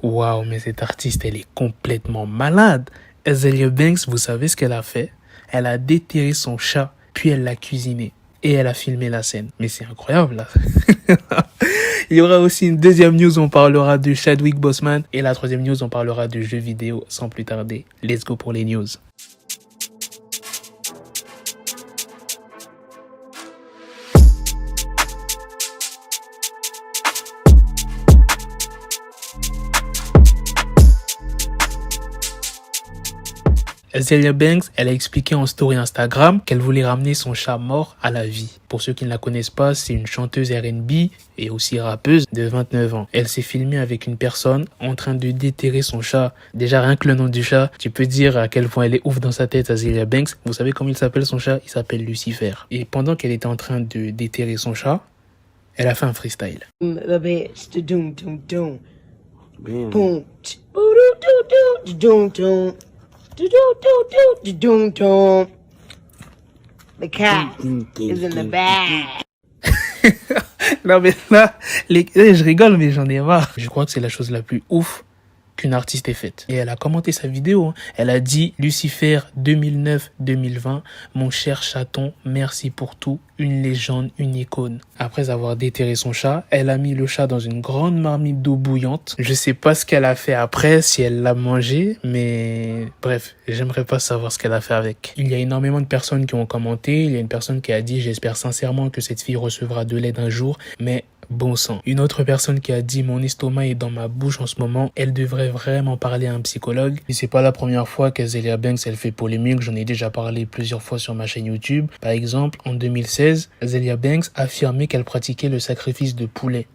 Waouh, mais cette artiste, elle est complètement malade. Azealia Banks, vous savez ce qu'elle a fait? Elle a déterré son chat, puis elle l'a cuisiné. Et elle a filmé la scène. Mais c'est incroyable, là. Il y aura aussi une deuxième news, on parlera de Chadwick Boseman. Et la troisième news, on parlera de jeux vidéo. Sans plus tarder, let's go pour les news. Azealia Banks, elle a expliqué en story Instagram qu'elle voulait ramener son chat mort à la vie. Pour ceux qui ne la connaissent pas, c'est une chanteuse R&B et aussi rappeuse de 29 ans. Elle s'est filmée avec une personne en train de déterrer son chat. Déjà, rien que le nom du chat, tu peux dire à quel point elle est ouf dans sa tête, Azealia Banks. Vous savez comment il s'appelle son chat? Il s'appelle Lucifer. Et pendant qu'elle était en train de déterrer son chat, elle a fait un freestyle. The cat is in the bag. Non mais là, je rigole mais j'en ai marre. Je crois que c'est la chose la plus ouf qu'une artiste ait faite. Et elle a commenté sa vidéo. Elle a dit « Lucifer 2009-2020, mon cher chaton, merci pour tout, une légende, une icône. » Après avoir déterré son chat, elle a mis le chat dans une grande marmite d'eau bouillante. Je sais pas ce qu'elle a fait après, si elle l'a mangé, mais bref, j'aimerais pas savoir ce qu'elle a fait avec. Il y a énormément de personnes qui ont commenté. Il y a une personne qui a dit « J'espère sincèrement que cette fille recevra de l'aide un jour, mais... » bon sang. Une autre personne qui a dit « Mon estomac est dans ma bouche en ce moment, elle devrait vraiment parler à un psychologue. » Et c'est pas la première fois qu'Azealia Banks elle fait polémique, j'en ai déjà parlé plusieurs fois sur ma chaîne YouTube. Par exemple, en 2016, Azealia Banks affirmait qu'elle pratiquait le sacrifice de poulet.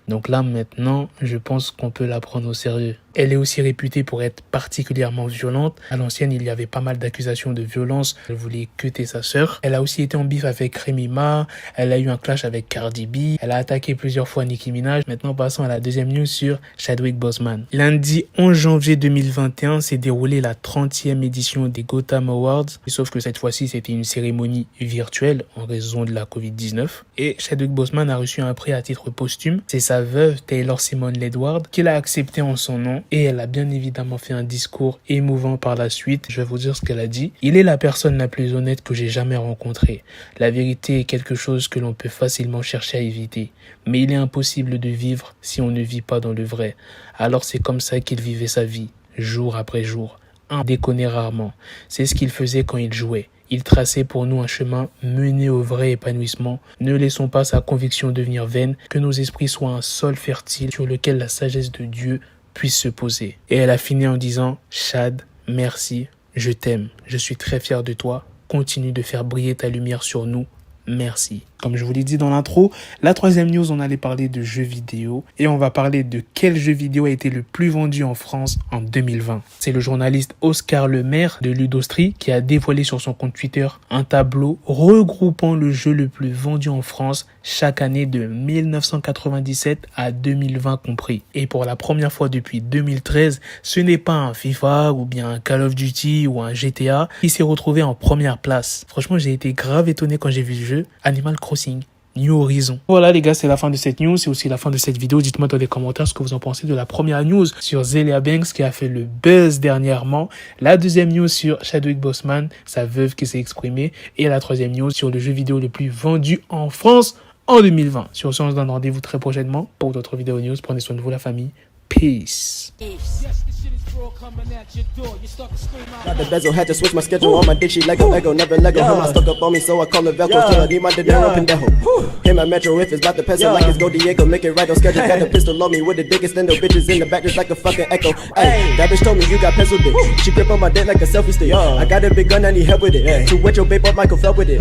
Donc là, maintenant, je pense qu'on peut la prendre au sérieux. Elle est aussi réputée pour être particulièrement violente. À l'ancienne, il y avait pas mal d'accusations de violence. Elle voulait cuter sa sœur. Elle a aussi été en bif avec Remy Ma. Elle a eu un clash avec Cardi B. Elle a attaqué plusieurs fois Nicki Minaj. Maintenant, passons à la deuxième news sur Chadwick Boseman. Lundi 11 janvier 2021 s'est déroulée la 30e édition des Gotham Awards. Sauf que cette fois-ci, c'était une cérémonie virtuelle en raison de la Covid-19. Et Chadwick Boseman a reçu un prix à titre posthume. C'est sa veuve, Taylor Simone Ledward, qui l'a accepté en son nom. Et elle a bien évidemment fait un discours émouvant par la suite. Je vais vous dire ce qu'elle a dit. « Il est la personne la plus honnête que j'ai jamais rencontrée. La vérité est quelque chose que l'on peut facilement chercher à éviter. Mais il est impossible de vivre si on ne vit pas dans le vrai. Alors c'est comme ça qu'il vivait sa vie, jour après jour. Un déconnait rarement. C'est ce qu'il faisait quand il jouait. Il traçait pour nous un chemin mené au vrai épanouissement. Ne laissons pas sa conviction devenir vaine, que nos esprits soient un sol fertile sur lequel la sagesse de Dieu puisse se poser. » Et elle a fini en disant « Chad, merci, je t'aime, je suis très fier de toi, continue de faire briller ta lumière sur nous, merci. » Comme je vous l'ai dit dans l'intro, la troisième news, on allait parler de jeux vidéo et on va parler de quel jeu vidéo a été le plus vendu en France en 2020. C'est le journaliste Oscar Lemaire de Ludostri qui a dévoilé sur son compte Twitter un tableau regroupant le jeu le plus vendu en France chaque année de 1997 à 2020 compris. Et pour la première fois depuis 2013, ce n'est pas un FIFA ou bien un Call of Duty ou un GTA qui s'est retrouvé en première place. Franchement, j'ai été grave étonné quand j'ai vu le jeu. Animal Crossing New Horizon. Voilà les gars, c'est la fin de cette news, c'est aussi la fin de cette vidéo. Dites-moi dans les commentaires ce que vous en pensez de la première news sur Azealia Banks qui a fait le buzz dernièrement, la deuxième news sur Chadwick Boseman, sa veuve qui s'est exprimée, et la troisième news sur le jeu vidéo le plus vendu en France en 2020. Sur ce, on se donne rendez-vous très prochainement pour d'autres vidéos news. Prenez soin de vous la famille. Peace. Got the bezel, had to switch my schedule on my dick, she Lego, never Lego. Him, I stuck up on me, so I call it Velcro. Till I need my dinero pendejo. Hit my metro if it's about to peso, like it's Go Diego, make it right on schedule. Got the pistol on me with the dick extendo, bitches in the back just like a fucking echo. Ay, that bitch told me you got pencil dick. She grip on my dick like a selfie stick. I got a big gun, I need help with it. To wet your babe up, Michael fell with it.